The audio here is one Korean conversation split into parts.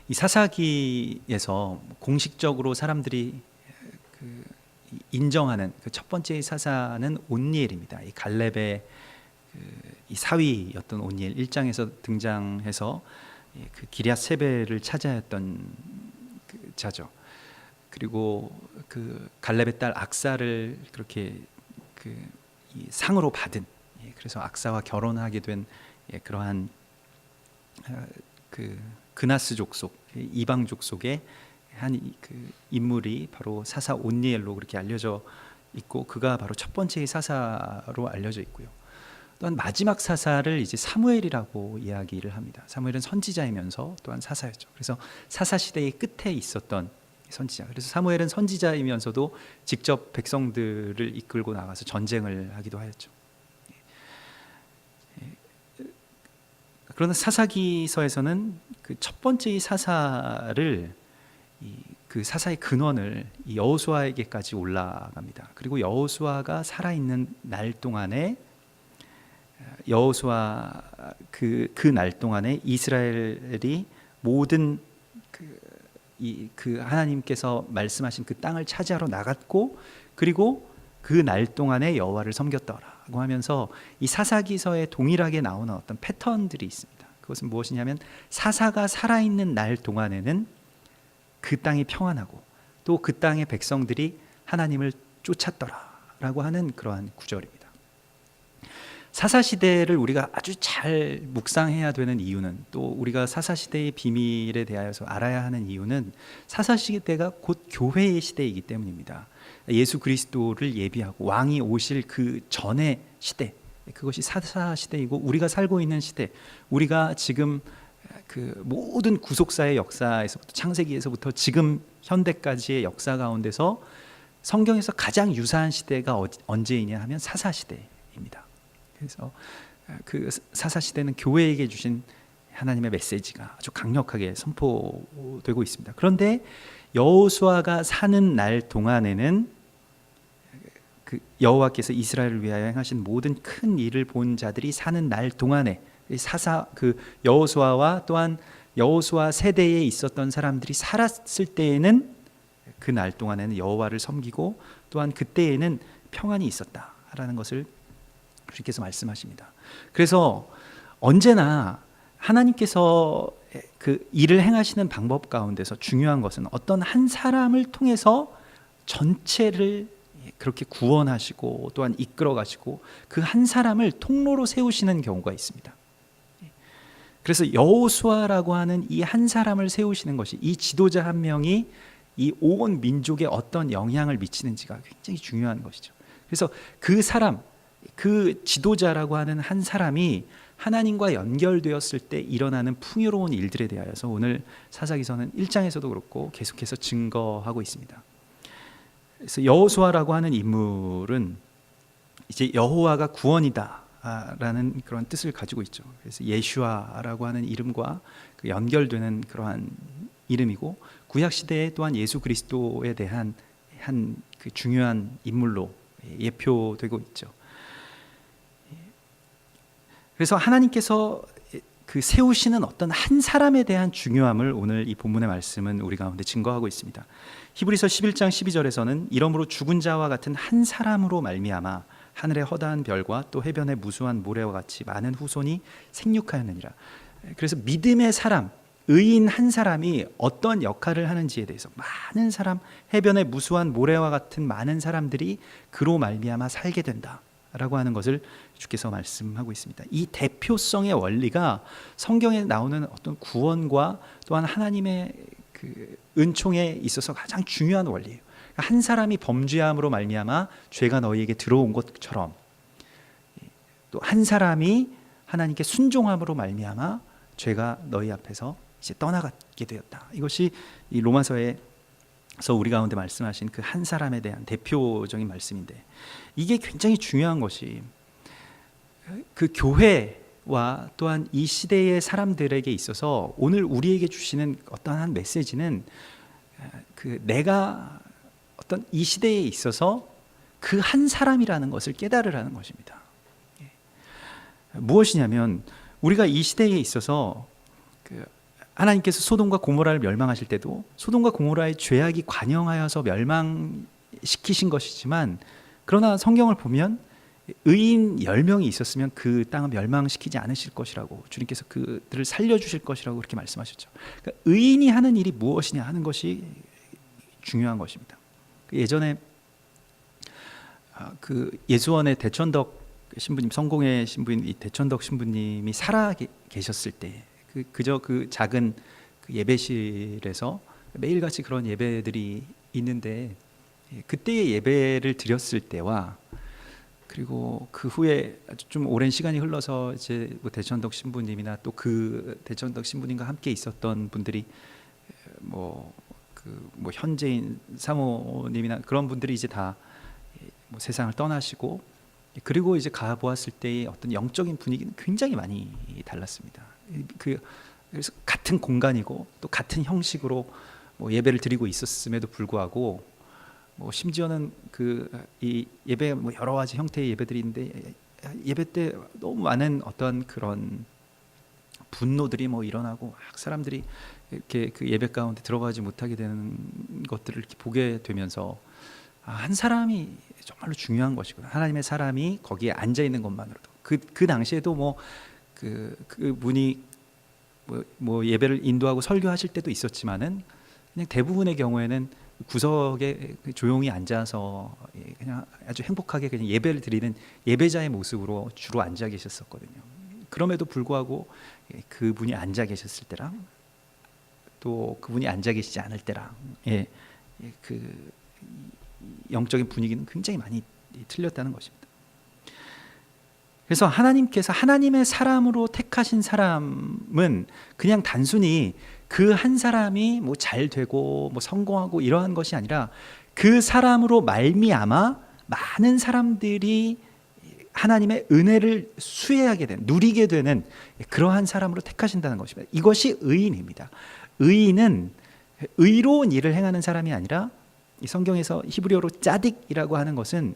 이 사사기에서 공식적으로 사람들이 그 인정하는 그 첫 번째의 사사는 온니엘입니다. 이 갈렙의 이 사위였던 온니엘 1장에서 등장해서 그 기럇 세벨을 차지하였던 그 자죠. 그리고 그 갈렙의 딸 악사를 그렇게 이 상으로 받은, 그래서 악사와 결혼하게 된 그러한 그 그나스 족속, 이방 족속의 한 그 인물이 바로 사사 온니엘로 그렇게 알려져 있고, 그가 바로 첫 번째의 사사로 알려져 있고요. 또한 마지막 사사를 이제 사무엘이라고 이야기를 합니다. 사무엘은 선지자이면서 또한 사사였죠. 그래서 사사 시대의 끝에 있었던 선지자. 그래서 사무엘은 선지자이면서도 직접 백성들을 이끌고 나가서 전쟁을 하기도 하였죠. 그러나 사사기서에서는 그 첫 번째의 사사를 그 사사의 근원을 여호수아에게까지 올라갑니다. 그리고 여호수아가 살아있는 날 동안에 여호수아 그 날 동안에 이스라엘이 모든 그 하나님께서 말씀하신 그 땅을 차지하러 나갔고, 그리고 그 날 동안에 여호와를 섬겼더라고 하면서 이 사사기서에 동일하게 나오는 어떤 패턴들이 있습니다. 그것은 무엇이냐면, 사사가 살아있는 날 동안에는 그 땅이 평안하고 또 그 땅의 백성들이 하나님을 쫓았더라라고 하는 그러한 구절입니다. 사사시대를 우리가 아주 잘 묵상해야 되는 이유는, 또 우리가 사사시대의 비밀에 대하여서 알아야 하는 이유는, 사사시대가 곧 교회의 시대이기 때문입니다. 예수 그리스도를 예비하고 왕이 오실 그 전의 시대, 그것이 사사시대이고, 우리가 살고 있는 시대, 우리가 지금 그 모든 구속사의 역사에서부터, 창세기에서부터 지금 현대까지의 역사 가운데서 성경에서 가장 유사한 시대가 언제이냐 하면 사사시대입니다. 그래서 그 사사시대는 교회에게 주신 하나님의 메시지가 아주 강력하게 선포되고 있습니다. 그런데 여호수아가 사는 날 동안에는 그 여호와께서 이스라엘을 위하여 행하신 모든 큰 일을 본 자들이 사는 날 동안에, 사사 그 여호수아와 또한 여호수아 세대에 있었던 사람들이 살았을 때에는, 그 날 동안에는 여호와를 섬기고 또한 그때에는 평안이 있었다라는 것을 주께서 말씀하십니다. 그래서 언제나 하나님께서 그 일을 행하시는 방법 가운데서 중요한 것은 어떤 한 사람을 통해서 전체를 그렇게 구원하시고 또한 이끌어 가시고 그 한 사람을 통로로 세우시는 경우가 있습니다. 그래서 여호수아라고 하는 이 한 사람을 세우시는 것이, 이 지도자 한 명이 이 온 민족에 어떤 영향을 미치는지가 굉장히 중요한 것이죠. 그래서 그 사람, 그 지도자라고 하는 한 사람이 하나님과 연결되었을 때 일어나는 풍요로운 일들에 대하여서 오늘 사사기서는 1장에서도 그렇고 계속해서 증거하고 있습니다. 그래서 여호수아라고 하는 인물은 이제 여호와가 구원이다 라는 그런 뜻을 가지고 있죠. 그래서 예슈아라고 하는 이름과 그 연결되는 그러한 이름이고, 구약 시대에 또한 예수 그리스도에 대한 한 그 중요한 인물로 예표되고 있죠. 그래서 하나님께서 그 세우시는 어떤 한 사람에 대한 중요함을 오늘 이 본문의 말씀은 우리 가운데 증거하고 있습니다. 히브리서 11장 12절에서는 이러므로 죽은 자와 같은 한 사람으로 말미암아 하늘의 허다한 별과 또 해변의 무수한 모래와 같이 많은 후손이 생육하였느니라. 그래서 믿음의 사람, 의인 한 사람이 어떤 역할을 하는지에 대해서 많은 사람, 해변의 무수한 모래와 같은 많은 사람들이 그로 말미암아 살게 된다라고 하는 것을 주께서 말씀하고 있습니다. 이 대표성의 원리가 성경에 나오는 어떤 구원과 또한 하나님의 그 은총에 있어서 가장 중요한 원리예요. 한 사람이 범죄함으로 말미암아 죄가 너희에게 들어온 것처럼, 또 한 사람이 하나님께 순종함으로 말미암아 죄가 너희 앞에서 이제 떠나가게 되었다. 이것이 이 로마서에서 우리 가운데 말씀하신 그 한 사람에 대한 대표적인 말씀인데, 이게 굉장히 중요한 것이, 그 교회와 또한 이 시대의 사람들에게 있어서 오늘 우리에게 주시는 어떠한 메시지는, 그 내가 어떤 이 시대에 있어서 그 한 사람이라는 것을 깨달으라는 것입니다. 무엇이냐면, 우리가 이 시대에 있어서 그 하나님께서 소돔과 고모라를 멸망하실 때도 소돔과 고모라의 죄악이 관영하여서 멸망시키신 것이지만, 그러나 성경을 보면 의인 10명이 있었으면 그 땅을 멸망시키지 않으실 것이라고, 주님께서 그들을 살려주실 것이라고 그렇게 말씀하셨죠. 그러니까 의인이 하는 일이 무엇이냐 하는 것이 중요한 것입니다. 예전에 그 예수원의 대천덕 신부님, 성공의 신부인 이 대천덕 신부님이 살아 계셨을 때 그저 그 작은 그 예배실에서 매일같이 그런 예배들이 있는데, 그때의 예배를 드렸을 때와 그리고 그 후에 아주 좀 오랜 시간이 흘러서 이제 뭐 대천덕 신부님이나 또 그 대천덕 신부님과 함께 있었던 분들이 뭐 현재인 사모님이나 그런 분들이 이제 다 뭐 세상을 떠나시고, 그리고 이제 가 보았을 때의 어떤 영적인 분위기는 굉장히 많이 달랐습니다. 그래서 같은 공간이고 또 같은 형식으로 뭐 예배를 드리고 있었음에도 불구하고, 뭐 심지어는 이 예배 뭐 여러 가지 형태의 예배들이 있는데, 예배 때 너무 많은 어떤 그런 분노들이 뭐 일어나고 막 사람들이 이렇게 그 예배 가운데 들어가지 못하게 되는 것들을 이렇게 보게 되면서, 한 사람이 정말로 중요한 것이구나. 하나님의 사람이 거기에 앉아 있는 것만으로도, 그 당시에도 뭐 그분이 뭐 예배를 인도하고 설교하실 때도 있었지만은, 그냥 대부분의 경우에는 구석에 조용히 앉아서 그냥 아주 행복하게 그냥 예배를 드리는 예배자의 모습으로 주로 앉아 계셨었거든요. 그럼에도 불구하고 그분이 앉아 계셨을 때랑 또 그분이 앉아 계시지 않을 때랑 그 영적인 분위기는 굉장히 많이 틀렸다는 것입니다. 그래서 하나님께서 하나님의 사람으로 택하신 사람은 그냥 단순히 그 한 사람이 뭐 잘 되고 뭐 성공하고 이러한 것이 아니라, 그 사람으로 말미암아 많은 사람들이 하나님의 은혜를 수혜하게 되는, 누리게 되는 그러한 사람으로 택하신다는 것입니다. 이것이 의인입니다. 의인은 의로운 일을 행하는 사람이 아니라, 이 성경에서 히브리어로 짜딕이라고 하는 것은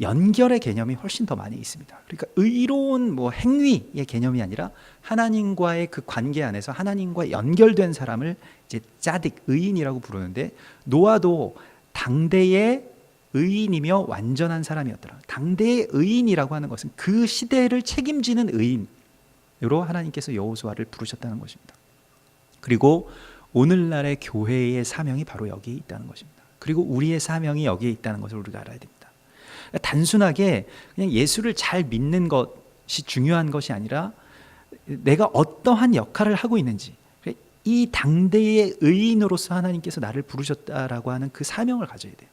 연결의 개념이 훨씬 더 많이 있습니다. 그러니까 의로운 뭐 행위의 개념이 아니라 하나님과의 그 관계 안에서 하나님과 연결된 사람을 이제 짜딕, 의인이라고 부르는데, 노아도 당대의 의인이며 완전한 사람이었더라. 당대의 의인이라고 하는 것은 그 시대를 책임지는 의인으로 하나님께서 여호수아를 부르셨다는 것입니다. 그리고 오늘날의 교회의 사명이 바로 여기에 있다는 것입니다. 그리고 우리의 사명이 여기에 있다는 것을 우리가 알아야 됩니다. 단순하게 그냥 예수를 잘 믿는 것이 중요한 것이 아니라, 내가 어떠한 역할을 하고 있는지, 이 당대의 의인으로서 하나님께서 나를 부르셨다라고 하는 그 사명을 가져야 돼요.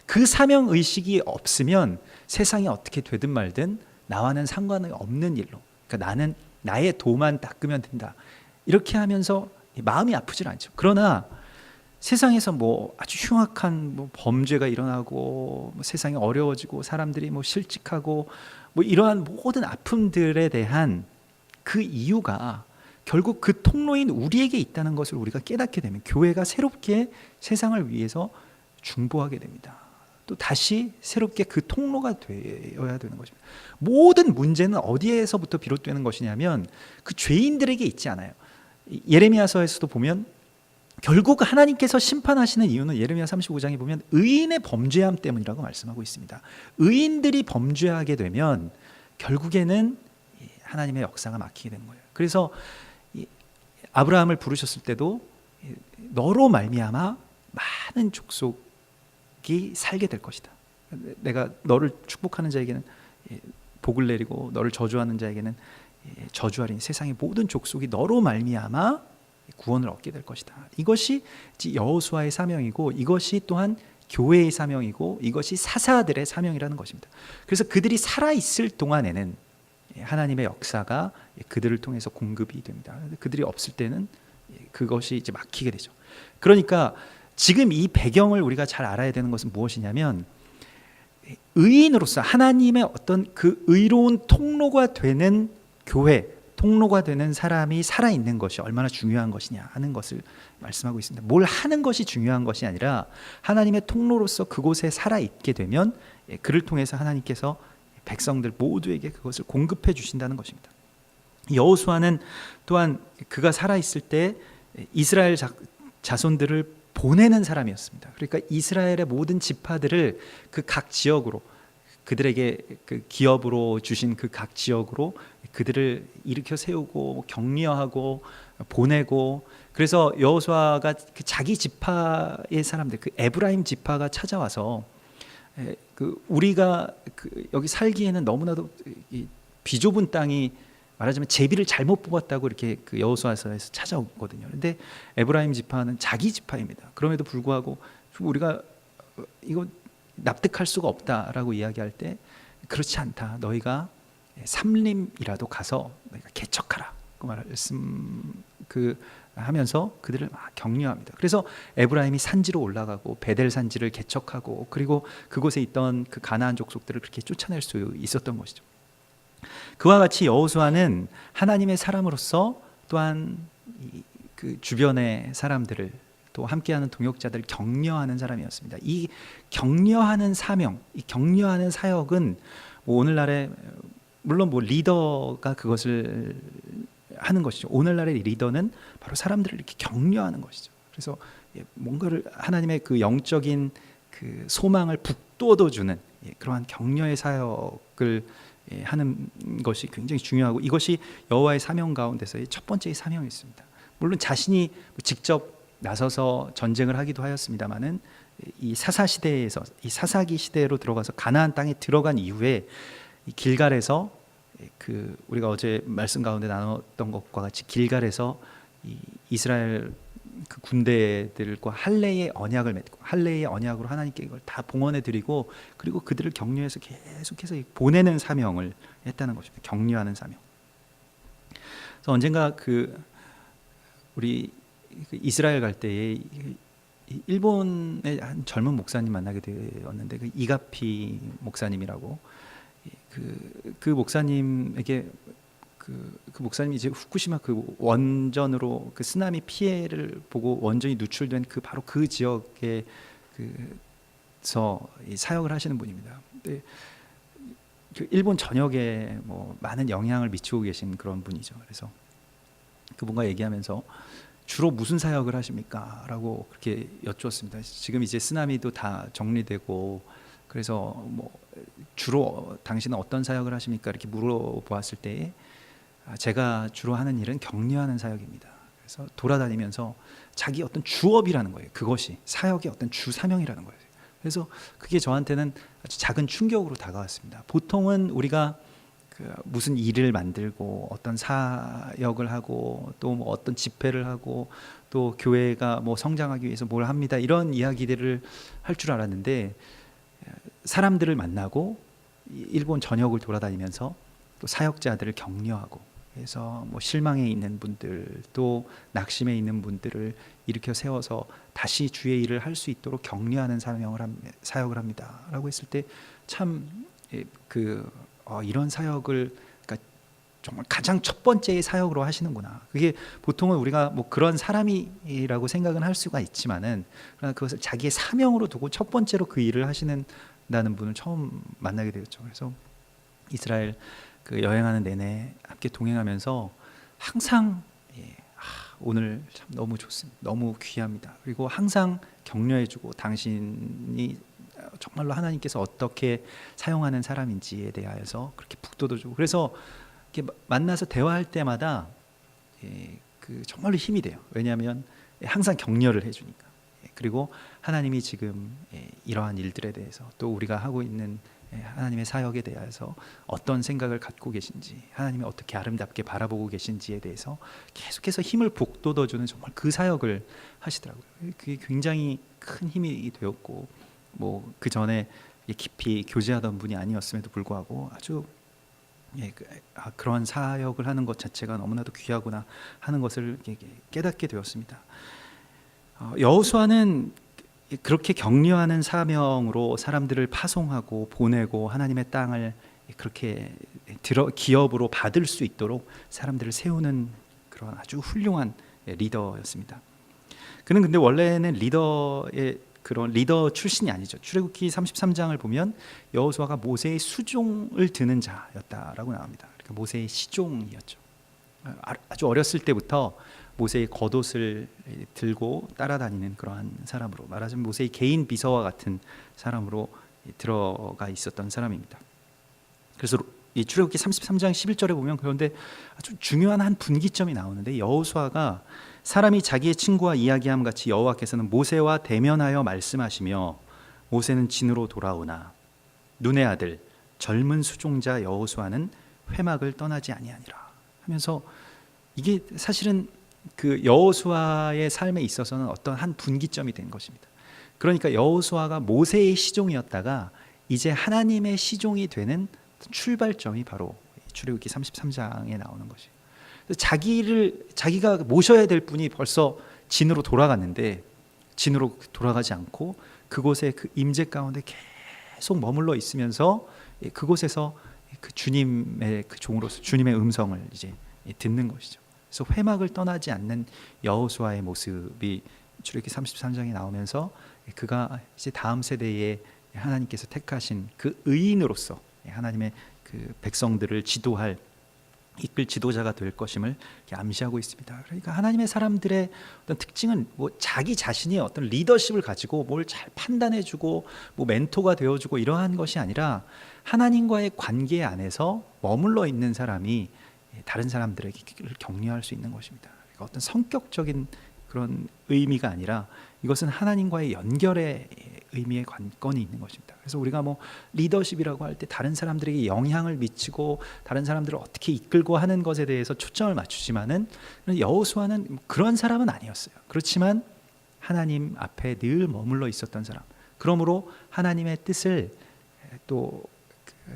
그 사명 의식이 없으면 세상이 어떻게 되든 말든 나와는 상관이 없는 일로, 그러니까 나는 나의 도만 닦으면 된다, 이렇게 하면서 마음이 아프질 않죠. 그러나 세상에서 뭐 아주 흉악한 뭐 범죄가 일어나고 뭐 세상이 어려워지고 사람들이 뭐 실직하고 뭐 이러한 모든 아픔들에 대한 그 이유가 결국 그 통로인 우리에게 있다는 것을 우리가 깨닫게 되면, 교회가 새롭게 세상을 위해서 중보하게 됩니다. 또 다시 새롭게 그 통로가 되어야 되는 것입니다. 모든 문제는 어디에서부터 비롯되는 것이냐면 그 죄인들에게 있지 않아요. 예레미야서에서도 보면 결국 하나님께서 심판하시는 이유는 예레미야 35장에 보면 의인의 범죄함 때문이라고 말씀하고 있습니다. 의인들이 범죄하게 되면 결국에는 하나님의 역사가 막히게 되는 거예요. 그래서 아브라함을 부르셨을 때도 너로 말미암아 많은 족속이 살게 될 것이다. 내가 너를 축복하는 자에게는 복을 내리고 너를 저주하는 자에게는 저주하리니 세상의 모든 족속이 너로 말미암아 구원을 얻게 될 것이다. 이것이 여호수아의 사명이고, 이것이 또한 교회의 사명이고, 이것이 사사들의 사명이라는 것입니다. 그래서 그들이 살아있을 동안에는 하나님의 역사가 그들을 통해서 공급이 됩니다. 그들이 없을 때는 그것이 이제 막히게 되죠. 그러니까 지금 이 배경을 우리가 잘 알아야 되는 것은 무엇이냐면, 의인으로서 하나님의 어떤 그 의로운 통로가 되는 교회, 통로가 되는 사람이 살아있는 것이 얼마나 중요한 것이냐 하는 것을 말씀하고 있습니다. 뭘 하는 것이 중요한 것이 아니라 하나님의 통로로서 그곳에 살아있게 되면 그를 통해서 하나님께서 백성들 모두에게 그것을 공급해 주신다는 것입니다. 여호수아는 또한 그가 살아있을 때 이스라엘 자손들을 보내는 사람이었습니다. 그러니까 이스라엘의 모든 지파들을 그 각 지역으로, 그들에게 그 기업으로 주신 그 각 지역으로 그들을 일으켜 세우고 격려하고 보내고, 그래서 여호수아가 그 자기 지파의 사람들, 그 에브라임 지파가 찾아와서 그 우리가 여기 살기에는 너무나도 이 비좁은 땅이, 말하자면 제비를 잘못 뽑았다고 이렇게 그 여호수아서에서 찾아오거든요. 근데 에브라임 지파는 자기 지파입니다. 그럼에도 불구하고 우리가 이거 납득할 수가 없다라고 이야기할 때, 그렇지 않다, 너희가 삼림이라도 가서 너희가 개척하라, 그 말씀 하면서 그들을 막 격려합니다. 그래서 에브라임이 산지로 올라가고 베델 산지를 개척하고, 그리고 그곳에 있던 그 가나안 족속들을 그렇게 쫓아낼 수 있었던 것이죠. 그와 같이 여호수아는 하나님의 사람으로서 또한 그 주변의 사람들을, 또 함께하는 동역자들을 격려하는 사람이었습니다. 이 격려하는 사명, 이 격려하는 사역은 오늘날의, 물론 리더가 그것을 하는 것이죠. 오늘날의 리더는 바로 사람들을 이렇게 격려하는 것이죠. 그래서 뭔가를, 하나님의 그 영적인 그 소망을 북돋워주는 그러한 격려의 사역을 하는 것이 굉장히 중요하고, 이것이 여호와의 사명 가운데서의 첫 번째의 사명이었습니다. 물론 자신이 직접 나서서 전쟁을 하기도 하였습니다만은, 이 사사 시대에서, 이 사사기 시대로 들어가서 가나안 땅에 들어간 이후에 이 길갈에서, 그 우리가 어제 말씀 가운데 나눴던 것과 같이 길갈에서 이 이스라엘 그 군대들과 할례의 언약을 맺고, 할례의 언약으로 하나님께 이걸 다 봉헌해 드리고, 그리고 그들을 격려해서 계속해서 보내는 사명을 했다는 것입니다. 격려하는 사명. 그래서 언젠가 우리 이스라엘 갈 때에 일본의 한 젊은 목사님 만나게 되었는데, 그 이가피 목사님이라고, 그 목사님에게 그 목사님이 이제 후쿠시마 그 원전으로 그 쓰나미 피해를 보고 원전이 누출된 바로 그 지역에서 사역을 하시는 분입니다. 근데 일본 전역에 많은 영향을 미치고 계신 그런 분이죠. 그래서 그분과 얘기하면서 주로 무슨 사역을 하십니까? 라고 그렇게 여쭈었습니다. 지금 이제 쓰나미도 다 정리되고, 그래서 주로 당신은 어떤 사역을 하십니까? 이렇게 물어보았을 때에, 제가 주로 하는 일은 격려하는 사역입니다. 그래서 돌아다니면서 자기 어떤 주업이라는 거예요. 그것이 사역의 어떤 주 사명이라는 거예요. 그래서 그게 저한테는 아주 작은 충격으로 다가왔습니다. 보통은 우리가 무슨 일을 만들고 어떤 사역을 하고 또 어떤 집회를 하고 또 교회가 성장하기 위해서 뭘 합니다, 이런 이야기들을 할 줄 알았는데, 사람들을 만나고 일본 전역을 돌아다니면서 또 사역자들을 격려하고, 그래서 실망에 있는 분들, 또 낙심에 있는 분들을 일으켜 세워서 다시 주의 일을 할 수 있도록 격려하는 사역을 합니다라고 했을 때, 참 이런 사역을, 그러니까 정말 가장 첫 번째의 사역으로 하시는구나. 그게 보통은 우리가 그런 사람이라고 생각은 할 수가 있지만은, 그러나 그것을 자기의 사명으로 두고 첫 번째로 그 일을 하시는다는 분을 처음 만나게 되었죠. 그래서 이스라엘 여행하는 내내 함께 동행하면서 항상 오늘 참 너무 좋습니다, 너무 귀합니다, 그리고 항상 격려해주고, 당신이 정말로 하나님께서 어떻게 사용하는 사람인지에 대하여서 그렇게 북돋워주고, 그래서 이렇게 만나서 대화할 때마다 정말로 힘이 돼요. 왜냐하면 항상 격려를 해주니까. 그리고 하나님이 지금 이러한 일들에 대해서, 또 우리가 하고 있는 하나님의 사역에 대해서 어떤 생각을 갖고 계신지, 하나님이 어떻게 아름답게 바라보고 계신지에 대해서 계속해서 힘을 북돋워주는 정말 그 사역을 하시더라고요. 그게 굉장히 큰 힘이 되었고, 그 전에 깊이 교제하던 분이 아니었음에도 불구하고 아주 그러한 사역을 하는 것 자체가 너무나도 귀하구나 하는 것을 깨닫게 되었습니다. 여호수아는 그렇게 격려하는 사명으로 사람들을 파송하고 보내고, 하나님의 땅을 그렇게 기업으로 받을 수 있도록 사람들을 세우는 그런 아주 훌륭한 리더였습니다. 그는 근데 원래는 그런 리더 출신이 아니죠. 출애굽기 33장을 보면 여호수아가 모세의 수종을 드는 자였다라고 나옵니다. 그러니까 모세의 시종이었죠. 아주 어렸을 때부터 모세의 겉옷을 들고 따라다니는 그러한 사람으로, 말하자면 모세의 개인 비서와 같은 사람으로 들어가 있었던 사람입니다. 그래서 이 출애굽기 33장 11절에 보면 그런데 아주 중요한 한 분기점이 나오는데, 여호수아가 사람이 자기의 친구와 이야기함 같이 여호와께서는 모세와 대면하여 말씀하시며 모세는 진으로 돌아오나 눈의 아들 젊은 수종자 여호수아는 회막을 떠나지 아니하니라 하면서, 이게 사실은 그 여호수아의 삶에 있어서는 어떤 한 분기점이 된 것입니다. 그러니까 여호수아가 모세의 시종이었다가 이제 하나님의 시종이 되는 출발점이 바로 출애굽기 33장에 나오는 것이에요. 자기가 모셔야 될 분이 벌써 진으로 돌아갔는데 진으로 돌아가지 않고 그곳에 그 임재 가운데 계속 머물러 있으면서 그곳에서 그 주님의 그 종으로서 주님의 음성을 이제 듣는 것이죠. 그래서 회막을 떠나지 않는 여호수아의 모습이 출애굽기 33장에 나오면서 그가 이제 다음 세대에 하나님께서 택하신 그 의인으로서 하나님의 그 백성들을 지도할, 이끌 지도자가 될 것임을 암시하고 있습니다. 그러니까 하나님의 사람들의 어떤 특징은 뭐 자기 자신이 어떤 리더십을 가지고 뭘 잘 판단해주고 뭐 멘토가 되어주고 이러한 것이 아니라 하나님과의 관계 안에서 머물러 있는 사람이 다른 사람들에게 격려할 수 있는 것입니다. 그러니까 어떤 성격적인 그런 의미가 아니라 이것은 하나님과의 연결의 의미의 관건이 있는 것입니다. 그래서 우리가 뭐 리더십이라고 할 때 다른 사람들에게 영향을 미치고 다른 사람들을 어떻게 이끌고 하는 것에 대해서 초점을 맞추지만은, 여호수아는 그런 사람은 아니었어요. 그렇지만 하나님 앞에 늘 머물러 있었던 사람, 그러므로 하나님의 뜻을 또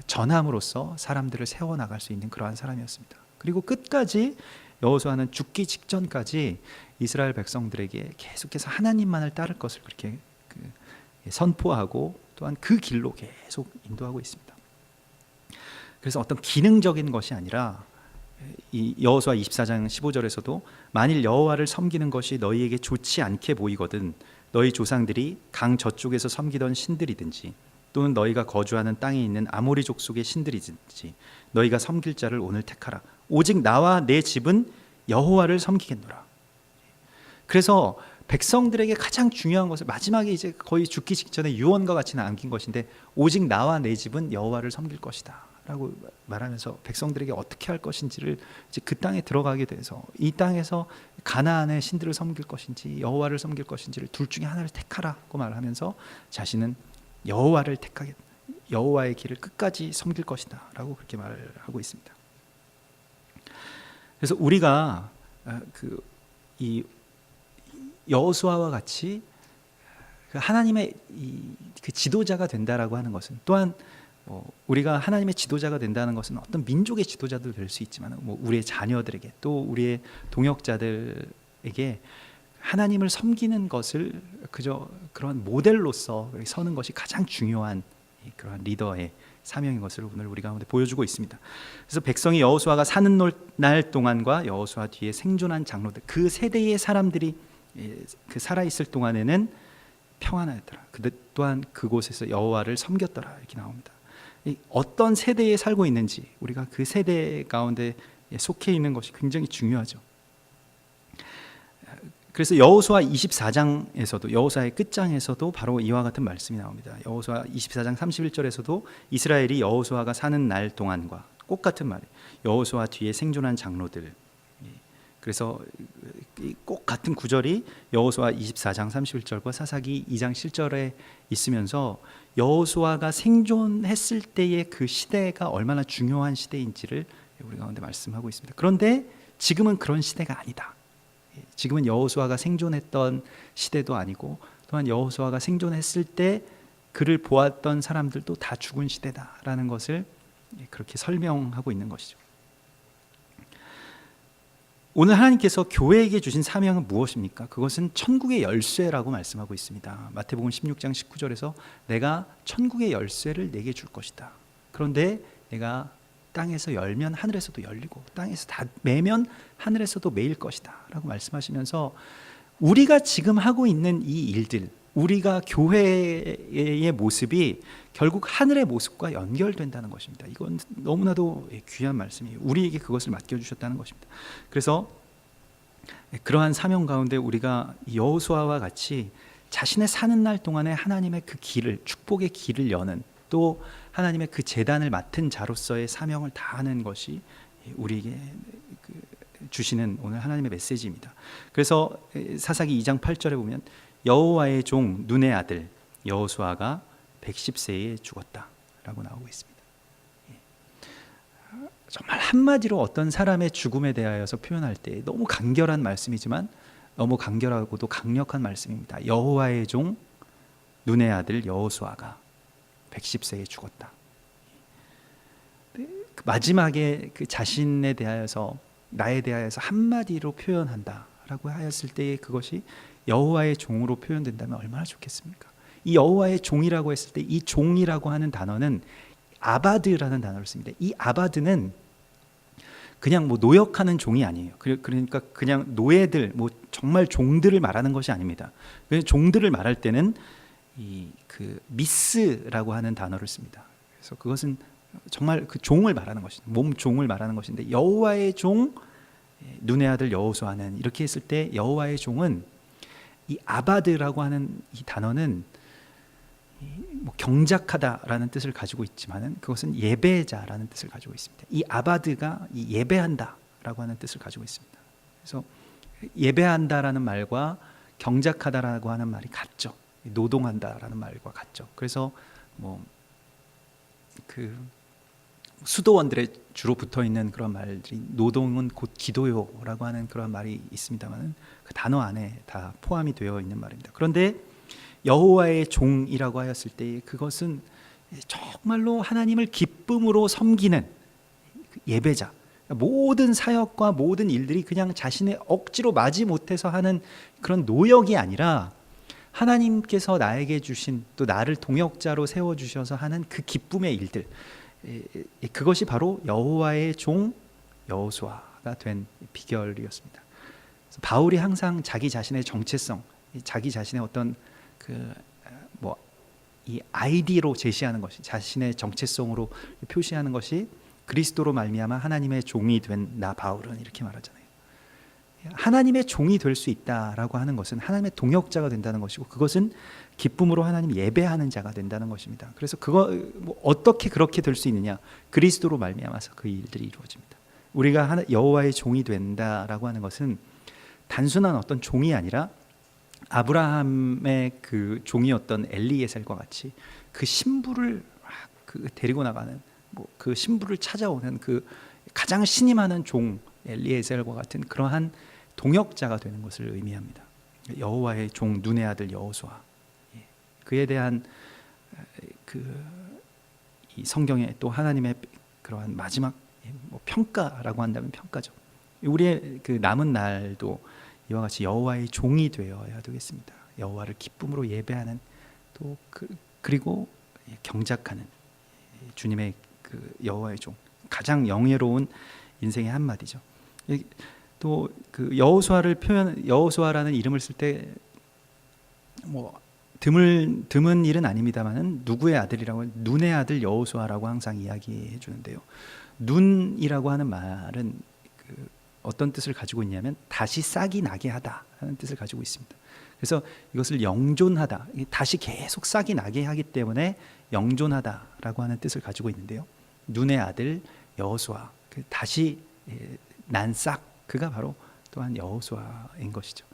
전함으로써 사람들을 세워나갈 수 있는 그러한 사람이었습니다. 그리고 끝까지 여호수아는 죽기 직전까지 이스라엘 백성들에게 계속해서 하나님만을 따를 것을 그렇게 선포하고 또한 그 길로 계속 인도하고 있습니다. 그래서 어떤 기능적인 것이 아니라 이 여호수아 24장 15절에서도 만일 여호와를 섬기는 것이 너희에게 좋지 않게 보이거든 너희 조상들이 강 저쪽에서 섬기던 신들이든지 또는 너희가 거주하는 땅에 있는 아모리 족속의 신들이든지 너희가 섬길 자를 오늘 택하라. 오직 나와 내 집은 여호와를 섬기겠노라. 그래서 백성들에게 가장 중요한 것을 마지막에 이제 거의 죽기 직전에 유언과 같이 남긴 것인데, 오직 나와 내 집은 여호와를 섬길 것이다 라고 말하면서 백성들에게 어떻게 할 것인지를 이제 그 땅에 들어가게 돼서 이 땅에서 가나안의 신들을 섬길 것인지 여호와를 섬길 것인지를 둘 중에 하나를 택하라고 말하면서 자신은 여호와를 택하겠다, 여호와의 길을 끝까지 섬길 것이다 라고 그렇게 말을 하고 있습니다. 그래서 우리가 이 여호수아와 같이 하나님의 그 지도자가 된다라고 하는 것은, 또한 우리가 하나님의 지도자가 된다는 것은 어떤 민족의 지도자도 될 수 있지만 뭐 우리의 자녀들에게 또 우리의 동역자들에게 하나님을 섬기는 것을 그저 그런 모델로서 서는 것이 가장 중요한 그러한 리더의 사명인 것을 오늘 우리 가운데 보여주고 있습니다. 그래서 백성이 여호수아가 사는 날 동안과 여호수아 뒤에 생존한 장로들, 그 세대의 사람들이 그 살아있을 동안에는 평안하였더라. 그들 또한 그곳에서 여호와를 섬겼더라. 이렇게 나옵니다. 어떤 세대에 살고 있는지, 우리가 그 세대 가운데 속해 있는 것이 굉장히 중요하죠. 그래서 여호수아 24장에서도, 여호수아의 끝장에서도 바로 이와 같은 말씀이 나옵니다. 여호수아 24장 31절에서도 이스라엘이 여호수아가 사는 날 동안과 똑같은 말이, 여호수아 뒤에 생존한 장로들, 그래서 꼭 같은 구절이 여호수아 24장 31절과 사사기 2장 7절에 있으면서 여호수아가 생존했을 때의 그 시대가 얼마나 중요한 시대인지를 우리 가운데 말씀하고 있습니다. 그런데 지금은 그런 시대가 아니다. 지금은 여호수아가 생존했던 시대도 아니고, 또한 여호수아가 생존했을 때 그를 보았던 사람들도 다 죽은 시대다라는 것을 그렇게 설명하고 있는 것이죠. 오늘 하나님께서 교회에게 주신 사명은 무엇입니까? 그것은 천국의 열쇠라고 말씀하고 있습니다. 마태복음 16장 19절에서 내가 천국의 열쇠를 내게 줄 것이다. 그런데 내가 땅에서 열면 하늘에서도 열리고 땅에서 다 매면 하늘에서도 매일 것이다 라고 말씀하시면서, 우리가 지금 하고 있는 이 일들, 우리가 교회의 모습이 결국 하늘의 모습과 연결된다는 것입니다. 이건 너무나도 귀한 말씀이에요. 우리에게 그것을 맡겨주셨다는 것입니다. 그래서 그러한 사명 가운데 우리가 여호수아와 같이 자신의 사는 날 동안에 하나님의 그 길을, 축복의 길을 여는, 또 하나님의 그 제단을 맡은 자로서의 사명을 다하는 것이 우리에게 주시는 오늘 하나님의 메시지입니다. 그래서 사사기 2장 8절에 보면 여호와의 종 눈의 아들 여호수아가 110세에 죽었다라고 나오고 있습니다. 정말 한마디로 어떤 사람의 죽음에 대하여서 표현할 때 너무 간결한 말씀이지만 너무 간결하고도 강력한 말씀입니다. 여호와의 종 눈의 아들 여호수아가 110세에 죽었다. 마지막에 그 자신에 대하여서, 나에 대하여서 한마디로 표현한다라고 하였을 때 그것이 여호와의 종으로 표현된다면 얼마나 좋겠습니까? 이 여호와의 종이라고 했을 때 이 종이라고 하는 단어는 아바드라는 단어를 씁니다. 이 아바드는 그냥 뭐 노역하는 종이 아니에요. 그러니까 그냥 노예들, 뭐 정말 종들을 말하는 것이 아닙니다. 종들을 말할 때는 그 미스라고 하는 단어를 씁니다. 그래서 그것은 정말 그 종을 말하는 것입니다. 몸 종을 말하는 것인데 여호와의 종 눈의 아들 여호수아는 이렇게 했을 때 여호와의 종은 이 아바드라고 하는 이 단어는 뭐 경작하다라는 뜻을 가지고 있지만은 그것은 예배자라는 뜻을 가지고 있습니다. 이 아바드가 이 예배한다라고 하는 뜻을 가지고 있습니다. 그래서 예배한다라는 말과 경작하다라고 하는 말이 같죠. 노동한다라는 말과 같죠. 그래서 뭐 그 수도원들에 주로 붙어 있는 그런 말들이 노동은 곧 기도요라고 하는 그런 말이 있습니다만은 그 단어 안에 다 포함이 되어 있는 말입니다. 그런데 여호와의 종이라고 하였을 때 그것은 정말로 하나님을 기쁨으로 섬기는 예배자, 모든 사역과 모든 일들이 그냥 자신의 억지로 마지 못해서 하는 그런 노역이 아니라 하나님께서 나에게 주신, 또 나를 동역자로 세워주셔서 하는 그 기쁨의 일들, 그것이 바로 여호와의 종 여호수아가 된 비결이었습니다. 바울이 항상 자기 자신의 정체성, 자기 자신의 어떤 이 아이디로 제시하는 것이, 자신의 정체성으로 표시하는 것이 그리스도로 말미암아 하나님의 종이 된 나 바울은 이렇게 말하잖아요. 하나님의 종이 될 수 있다라고 하는 것은 하나님의 동역자가 된다는 것이고, 그것은 기쁨으로 하나님 예배하는 자가 된다는 것입니다. 그래서 어떻게 그렇게 될 수 있느냐? 그리스도로 말미암아서 그 일들이 이루어집니다. 우리가 여호와의 종이 된다라고 하는 것은 단순한 어떤 종이 아니라 아브라함의 그 종이었던 엘리에셀과 같이 그 신부를 데리고 나가는, 그 신부를 찾아오는 그 가장 신임하는 종 엘리에셀과 같은 그러한 동역자가 되는 것을 의미합니다. 여호와의 종 눈의 아들 여호수아, 그에 대한 이 성경에 또 하나님의 그러한 마지막 평가라고 한다면 평가죠. 우리의 그 남은 날도 이와 같이 여호와의 종이 되어야 되겠습니다. 여호와를 기쁨으로 예배하는, 또 그리고 경작하는 주님의 그 여호와의 종, 가장 영예로운 인생의 한마디죠. 또 그 여호수아라는 이름을 쓸 때 뭐 드문 일은 아닙니다만은 누구의 아들이라고, 눈의 아들 여호수아라고 항상 이야기해 주는데요. 눈이라고 하는 말은 어떤 뜻을 가지고 있냐면 다시 싹이 나게 하다라는 뜻을 가지고 있습니다. 그래서 이것을 영존하다, 다시 계속 싹이 나게 하기 때문에 영존하다라고 하는 뜻을 가지고 있는데요. 눈의 아들 여호수아, 다시 난 싹, 그가 바로 또한 여호수아인 것이죠.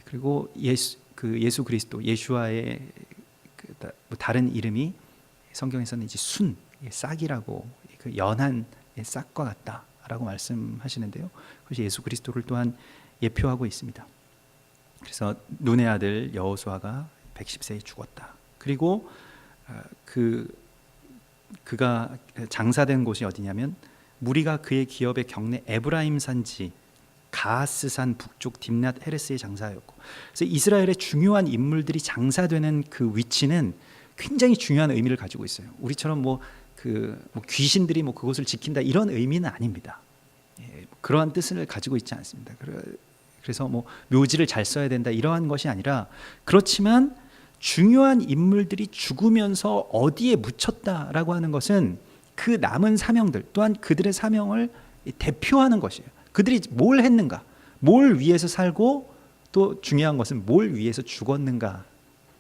그리고 예수 그리스도, 예수와의 다른 이름이 성경에서는 이제 순, 싹이라고, 그 연한 싹과 같다라고 말씀하시는데요. 그것이 예수 그리스도를 또한 예표하고 있습니다. 그래서 눈의 아들 여호수아가 110세에 죽었다. 그리고 그가 장사된 곳이 어디냐면 무리가 그의 기업의 경내 에브라임 산지 가하스산 북쪽 딥낫 헤레스의 장사였고, 그래서 이스라엘의 중요한 인물들이 장사되는 그 위치는 굉장히 중요한 의미를 가지고 있어요. 우리처럼 귀신들이 그곳을 지킨다 이런 의미는 아닙니다. 그러한 뜻을 가지고 있지 않습니다. 그래서 묘지를 잘 써야 된다 이러한 것이 아니라, 그렇지만 중요한 인물들이 죽으면서 어디에 묻혔다라고 하는 것은 그 남은 사명들 또한 그들의 사명을 대표하는 것이에요. 그들이 뭘 했는가, 뭘 위해서 살고 또 중요한 것은 뭘 위해서 죽었는가.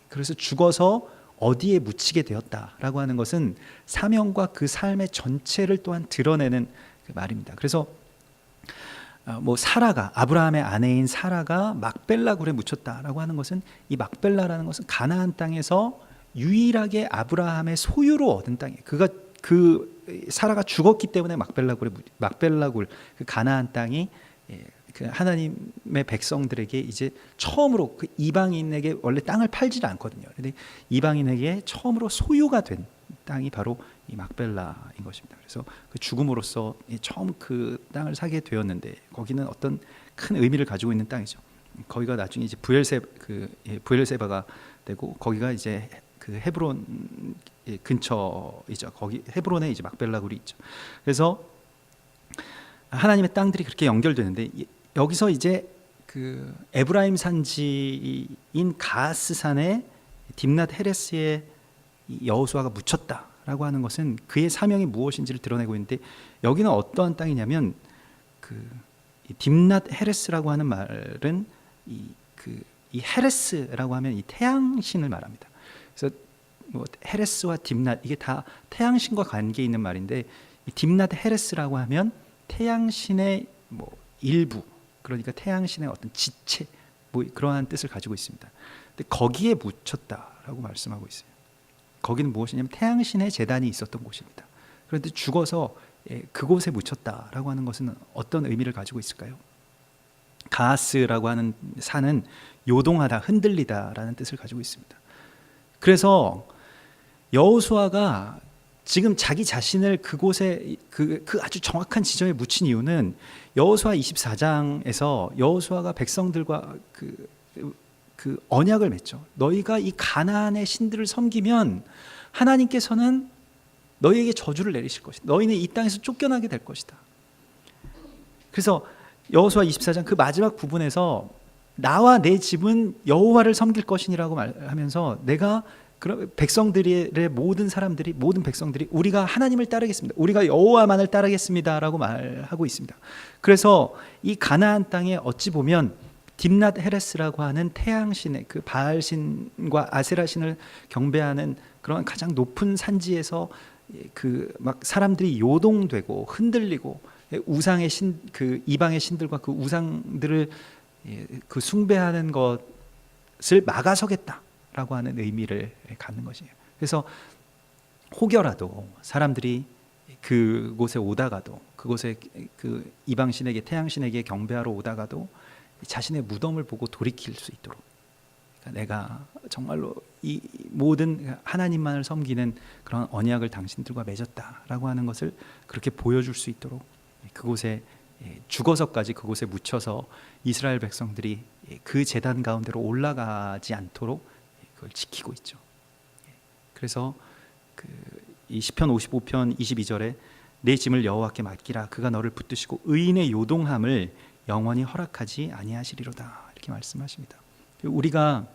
그래서 죽어서 어디에 묻히게 되었다라고 하는 것은 사명과 그 삶의 전체를 또한 드러내는 그 말입니다. 그래서 뭐 사라가, 아브라함의 아내인 사라가 막벨라 굴에 묻혔다라고 하는 것은, 이 막벨라라는 것은 가나안 땅에서 유일하게 아브라함의 소유로 얻은 땅이에요. 그 사라가 죽었기 때문에 막벨라 굴, 그 가나안 땅이 그 하나님의 백성들에게 이제 처음으로, 그 이방인에게 원래 땅을 팔지 않거든요. 근데 이방인에게 처음으로 소유가 된 땅이 바로 이 막벨라인 것입니다. 그래서 그 죽음으로써 처음 그 땅을 사게 되었는데, 거기는 어떤 큰 의미를 가지고 있는 땅이죠. 거기가 나중에 이제 부엘세바가 되고, 거기가 이제 그 헤브론 근처이죠. 거기 헤브론에 이제 막벨라 굴이 있죠. 그래서 하나님의 땅들이 그렇게 연결되는데, 여기서 이제 그 에브라임 산지인 가스 산에 딥낫 헤레스에 여호수아가 묻혔다라고 하는 것은 그의 사명이 무엇인지를 드러내고 있는데, 여기는 어떠한 땅이냐면 그 딥낫 헤레스라고 하는 말은 이 헤레스라고 하면 이 태양신을 말합니다. 그래서 뭐 헤레스와 딥낫, 이게 다 태양신과 관계 있는 말인데, 이 딥낫 헤레스라고 하면 태양신의 뭐 일부, 그러니까 태양신의 어떤 지체, 뭐 그러한 뜻을 가지고 있습니다. 근데 거기에 묻혔다라고 말씀하고 있어요. 거기는 무엇이냐면 태양신의 제단이 있었던 곳입니다. 그런데 죽어서 그곳에 묻혔다라고 하는 것은 어떤 의미를 가지고 있을까요? 가스라고 하는 산은 요동하다, 흔들리다라는 뜻을 가지고 있습니다. 그래서 여호수아가 지금 자기 자신을 그곳에 그 아주 정확한 지점에 묻힌 이유는, 여호수아 24장에서 여호수아가 백성들과 그 언약을 맺죠. 너희가 이 가나안의 신들을 섬기면 하나님께서는 너희에게 저주를 내리실 것이다. 너희는 이 땅에서 쫓겨나게 될 것이다. 그래서 여호수아 24장 그 마지막 부분에서 나와 내 집은 여호와를 섬길 것이니라고 말하면서, 내가 백성들의 모든 백성들이 우리가 하나님을 따르겠습니다. 우리가 여호와만을 따르겠습니다라고 말하고 있습니다. 그래서 이 가나안 땅에 어찌 보면 딥낫 헤레스라고 하는 태양신의 그 바알신과 아세라신을 경배하는 그런 가장 높은 산지에서 그 막 사람들이 요동되고 흔들리고, 우상의 그 이방의 신들과 그 우상들을 그 숭배하는 것을 막아서겠다라고 하는 의미를 갖는 것이에요. 그래서 혹여라도 사람들이 그곳에 오다가도, 그곳에 그 이방신에게, 태양신에게 경배하러 오다가도 자신의 무덤을 보고 돌이킬 수 있도록, 그러니까 내가 정말로 이 모든 하나님만을 섬기는 그런 언약을 당신들과 맺었다라고 하는 것을 그렇게 보여줄 수 있도록, 그곳에 죽어서까지 그곳에 묻혀서 이스라엘 백성들이 그 제단 가운데로 올라가지 않도록 그걸 지키고 있죠. 그래서 이 시편 55편 22절에 내 짐을 여호와께 맡기라, 그가 너를 붙드시고 의인의 요동함을 영원히 허락하지 아니하시리로다, 이렇게 말씀하십니다. 우리가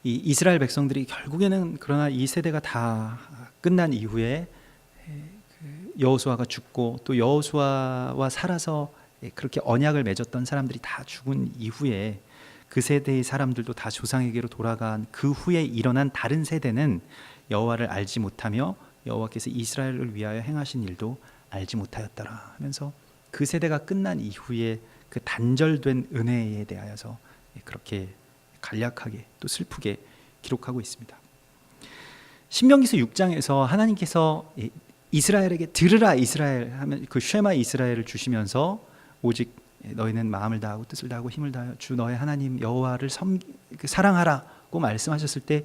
이 이스라엘 백성들이 결국에는, 그러나 이 세대가 다 끝난 이후에 여호수아가 죽고, 또 여호수아와 살아서 그렇게 언약을 맺었던 사람들이 다 죽은 이후에 그 세대의 사람들도 다 조상에게로 돌아간 그 후에 일어난 다른 세대는 여호와를 알지 못하며 여호와께서 이스라엘을 위하여 행하신 일도 알지 못하였더라 하면서, 그 세대가 끝난 이후에 그 단절된 은혜에 대하여서 그렇게 간략하게 또 슬프게 기록하고 있습니다. 신명기서 6장에서 하나님께서 이스라엘에게 들으라 이스라엘 하면 그 쉐마 이스라엘을 주시면서, 오직 너희는 마음을 다하고 뜻을 다하고 힘을 다하여 주 너의 하나님 여호와를 사랑하라고 말씀하셨을 때,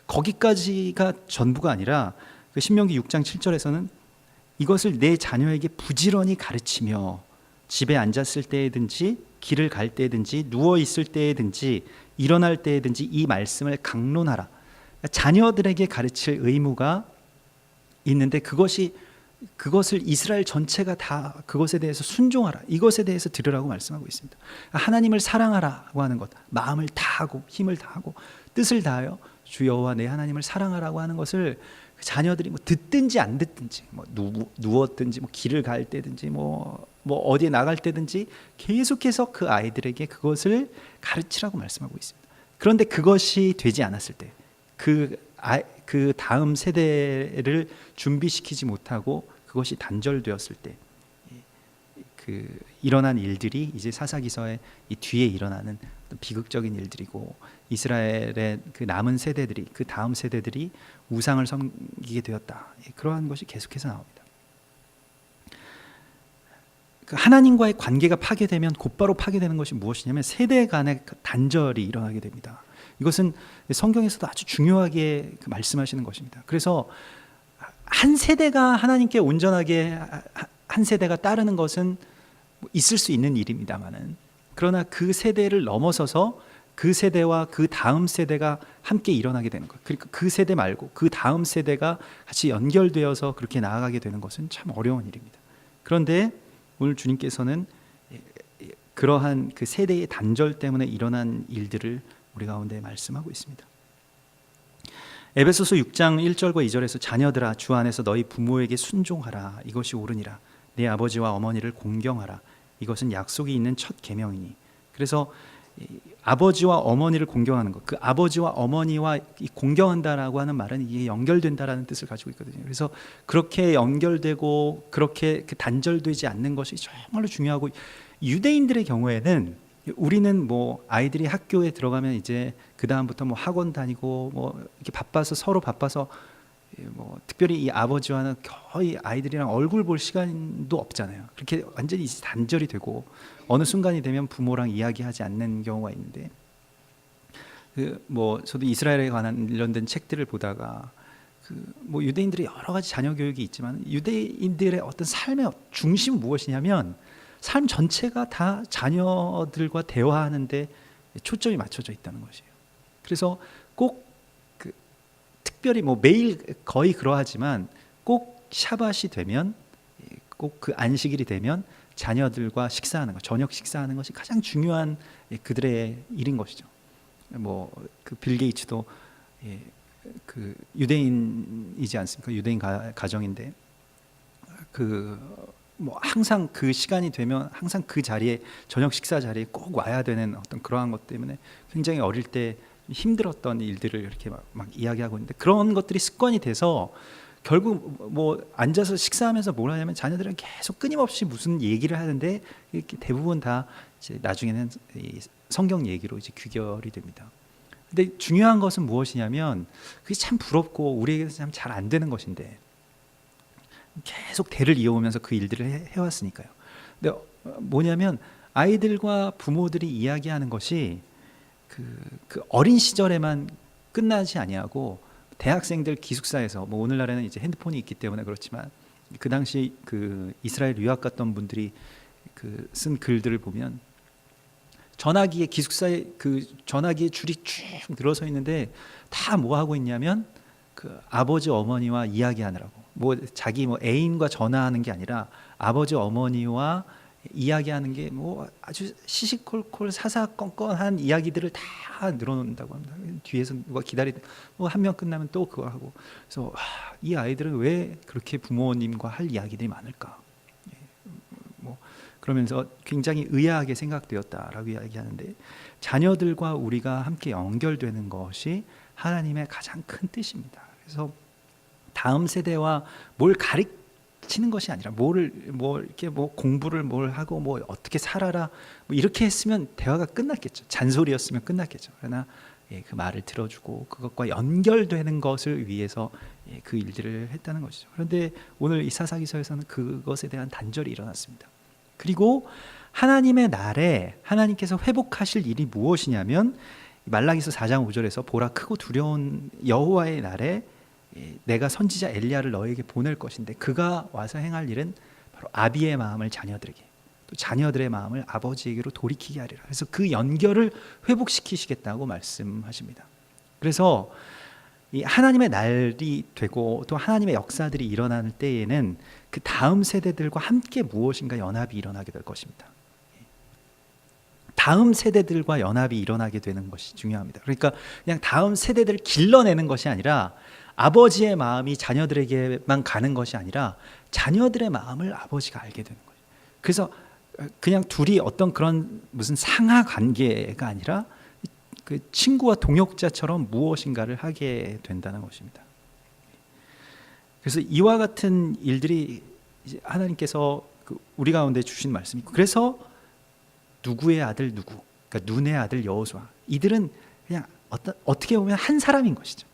거기까지가 전부가 아니라 그 신명기 6장 7절에서는 이것을 내 자녀에게 부지런히 가르치며 집에 앉았을 때든지 길을 갈 때든지 누워 있을 때든지 일어날 때든지 이 말씀을 강론하라. 자녀들에게 가르칠 의무가 있는데, 그것을 이스라엘 전체가 다 그것에 대해서 순종하라, 이것에 대해서 들으라고 말씀하고 있습니다. 하나님을 사랑하라고 하는 것, 마음을 다하고 힘을 다하고 뜻을 다하여 주 여호와 내 하나님을 사랑하라고 하는 것을 자녀들이 뭐 듣든지 안 듣든지, 뭐 누웠든지, 뭐 길을 갈 때든지, 뭐 뭐 어디에 나갈 때든지 계속해서 그 아이들에게 그것을 가르치라고 말씀하고 있습니다. 그런데 그것이 되지 않았을 때, 그 다음 세대를 준비시키지 못하고 그것이 단절되었을 때, 일어난 일들이 이제 사사기서의 이 뒤에 일어나는 비극적인 일들이고, 이스라엘의 그 남은 세대들이, 그 다음 세대들이 우상을 섬기게 되었다. 그러한 것이 계속해서 나옵니다. 하나님과의 관계가 파괴되면 곧바로 파괴되는 것이 무엇이냐면 세대 간의 단절이 일어나게 됩니다. 이것은 성경에서도 아주 중요하게 말씀하시는 것입니다. 그래서 한 세대가 하나님께 온전하게 한 세대가 따르는 것은 있을 수 있는 일입니다만은, 그러나 그 세대를 넘어서서 그 세대와 그 다음 세대가 함께 일어나게 되는 것, 그러니까 그 세대 말고 그 다음 세대가 같이 연결되어서 그렇게 나아가게 되는 것은 참 어려운 일입니다. 그런데 오늘 주님께서는 그러한 그 세대의 단절 때문에 일어난 일들을 우리 가운데 말씀하고 있습니다. 에베소서 6장 1절과 2절에서 자녀들아 주 안에서 너희 부모에게 순종하라. 이것이 옳으니라. 내 아버지와 어머니를 공경하라. 이것은 약속이 있는 첫 계명이니. 그래서 아버지와 어머니를 공경하는 것, 그 아버지와 어머니와 이 공경한다라고 하는 말은 이게 연결된다라는 뜻을 가지고 있거든요. 그래서 그렇게 연결되고 그렇게 단절되지 않는 것이 정말로 중요하고, 유대인들의 경우에는 우리는 뭐 아이들이 학교에 들어가면 이제 그 다음부터 뭐 학원 다니고 뭐 이렇게 바빠서 서로 바빠서 뭐 특별히 이 아버지와는 거의 아이들이랑 얼굴 볼 시간도 없잖아요. 그렇게 완전히 단절이 되고 어느 순간이 되면 부모랑 이야기하지 않는 경우가 있는데, 뭐 저도 이스라엘에 관련된 책들을 보다가 뭐 유대인들이 여러 가지 자녀 교육이 있지만 유대인들의 어떤 삶의 중심은 무엇이냐면 삶 전체가 다 자녀들과 대화하는데 초점이 맞춰져 있다는 것이에요. 그래서 꼭 특별히 뭐 매일 거의 그러하지만 꼭 샤밧이 되면, 꼭 그 안식일이 되면 자녀들과 식사하는 것, 저녁 식사하는 것이 가장 중요한 그들의 일인 것이죠. 뭐 그 빌 게이츠도 그 유대인이지 않습니까? 유대인 가정인데 뭐 항상 그 시간이 되면 항상 그 자리에, 저녁 식사 자리에 꼭 와야 되는 어떤 그러한 것 때문에 굉장히 어릴 때 힘들었던 일들을 이렇게 막 이야기하고 있는데, 그런 것들이 습관이 돼서 결국 뭐 앉아서 식사하면서 뭘 하냐면 자녀들은 계속 끊임없이 무슨 얘기를 하는데 이렇게 대부분 다 이제 나중에는 이 성경 얘기로 이제 귀결이 됩니다. 근데 중요한 것은 무엇이냐면 그게 참 부럽고 우리에게서 참 잘 안 되는 것인데 계속 대를 이어오면서 그 일들을 해왔으니까요. 근데 뭐냐면 아이들과 부모들이 이야기하는 것이 그 어린 시절에만 끝나지 아니하고 대학생들 기숙사에서, 뭐 오늘날에는 이제 핸드폰이 있기 때문에 그렇지만 그 당시 그 이스라엘 유학 갔던 분들이 쓴 글들을 보면 전화기에, 기숙사에 그 전화기에 줄이 쭉 늘어서 있는데 다 뭐 하고 있냐면 그 아버지 어머니와 이야기하느라고, 뭐 자기 뭐 애인과 전화하는 게 아니라 아버지 어머니와 이야기하는 게 뭐 아주 시시콜콜 사사건건한 이야기들을 다 늘어놓는다고 합니다. 뒤에서 누가 뭐 한 명 끝나면 또 그거 하고. 그래서 이 아이들은 왜 그렇게 부모님과 할 이야기들이 많을까? 뭐 그러면서 굉장히 의아하게 생각되었다라고 이야기하는데, 자녀들과 우리가 함께 연결되는 것이 하나님의 가장 큰 뜻입니다. 그래서 다음 세대와 뭘 가르치는 것이 아니라 뭐 이렇게 뭐 공부를 뭘 하고 뭐 어떻게 살아라 뭐 이렇게 했으면 대화가 끝났겠죠. 잔소리였으면 끝났겠죠. 그러나 그 말을 들어주고 그것과 연결되는 것을 위해서 그 일들을 했다는 것이죠. 그런데 오늘 이 사사기서에서는 그것에 대한 단절이 일어났습니다. 그리고 하나님의 날에 하나님께서 회복하실 일이 무엇이냐면, 말라기서 4장 5절에서 보라 크고 두려운 여호와의 날에 내가 선지자 엘리야를 너에게 보낼 것인데 그가 와서 행할 일은 바로 아비의 마음을 자녀들에게, 또 자녀들의 마음을 아버지에게로 돌이키게 하리라. 그래서 그 연결을 회복시키시겠다고 말씀하십니다. 그래서 이 하나님의 날이 되고 또 하나님의 역사들이 일어나는 때에는 그 다음 세대들과 함께 무엇인가 연합이 일어나게 될 것입니다. 다음 세대들과 연합이 일어나게 되는 것이 중요합니다. 그러니까 그냥 다음 세대들을 길러내는 것이 아니라, 아버지의 마음이 자녀들에게만 가는 것이 아니라 자녀들의 마음을 아버지가 알게 되는 거예요. 그래서 그냥 둘이 어떤 그런 무슨 상하 관계가 아니라 그 친구와 동역자처럼 무엇인가를 하게 된다는 것입니다. 그래서 이와 같은 일들이 이제 하나님께서 우리 가운데 주신 말씀이고, 그래서 누구의 아들 누구, 그러니까 눈의 아들 여호수아, 이들은 그냥 어떻게 보면 한 사람인 것이죠.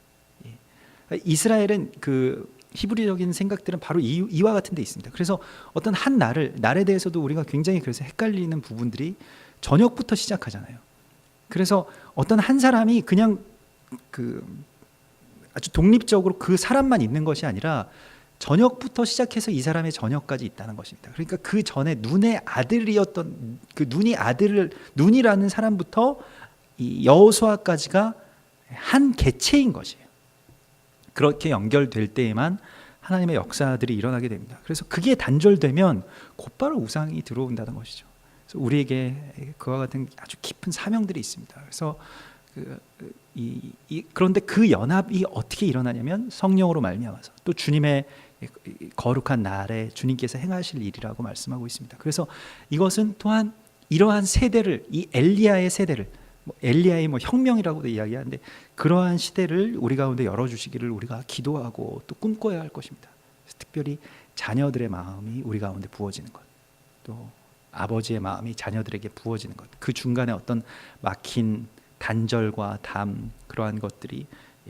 이스라엘은 그 히브리적인 생각들은 바로 이와 같은 데 있습니다. 그래서 어떤 한 날에 대해서도 우리가 굉장히 그래서 헷갈리는 부분들이 저녁부터 시작하잖아요. 그래서 어떤 한 사람이 그냥 그 아주 독립적으로 그 사람만 있는 것이 아니라 저녁부터 시작해서 이 사람의 저녁까지 있다는 것입니다. 그러니까 그 전에 눈의 아들이었던 그 눈이라는 사람부터 이 여호수아까지가 한 개체인 것이에요. 그렇게 연결될 때에만 하나님의 역사들이 일어나게 됩니다. 그래서 그게 단절되면 곧바로 우상이 들어온다는 것이죠. 그래서 우리에게 그와 같은 아주 깊은 사명들이 있습니다. 그래서 그런데 그 연합이 어떻게 일어나냐면 성령으로 말미암아서, 또 주님의 거룩한 날에 주님께서 행하실 일이라고 말씀하고 있습니다. 그래서 이것은 또한 이러한 세대를, 이 엘리야의 세대를, 엘리야의 혁명이라고도 이야기하는데, 그러한 시대를 우리 가운데 열어주시기를 우리가 기도하고 또 꿈꿔야 할 것입니다. 특별히 자녀들의 마음이 우리 가운데 부어지는 것, 또 아버지의 마음이 자녀들에게 부어지는 것, 그 중간에 어떤 막힌 단절과 담, 그러한 것들이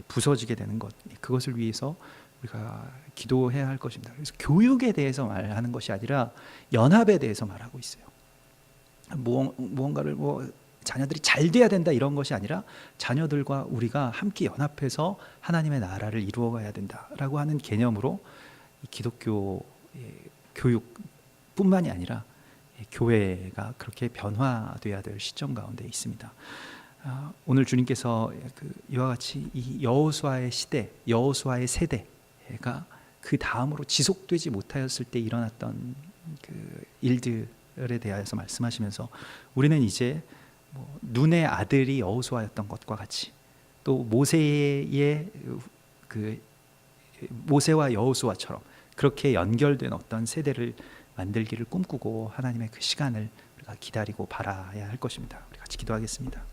부서지게 되는 것, 그것을 위해서 우리가 기도해야 할 것입니다. 그래서 교육에 대해서 말하는 것이 아니라 연합에 대해서 말하고 있어요. 무언가를 자녀들이 잘 돼야 된다 이런 것이 아니라 자녀들과 우리가 함께 연합해서 하나님의 나라를 이루어가야 된다라고 하는 개념으로 기독교 교육뿐만이 아니라 교회가 그렇게 변화되어야 될 시점 가운데 있습니다. 오늘 주님께서 이와 같이 이 여호수아의 시대, 여호수아의 세대가 그 다음으로 지속되지 못하였을 때 일어났던 그 일들에 대하여서 말씀하시면서, 우리는 이제 눈의 아들이 여호수아였던 것과 같이 또 모세와 여호수아처럼 그렇게 연결된 어떤 세대를 만들기를 꿈꾸고 하나님의 그 시간을 우리가 기다리고 바라야 할 것입니다. 우리 같이 기도하겠습니다.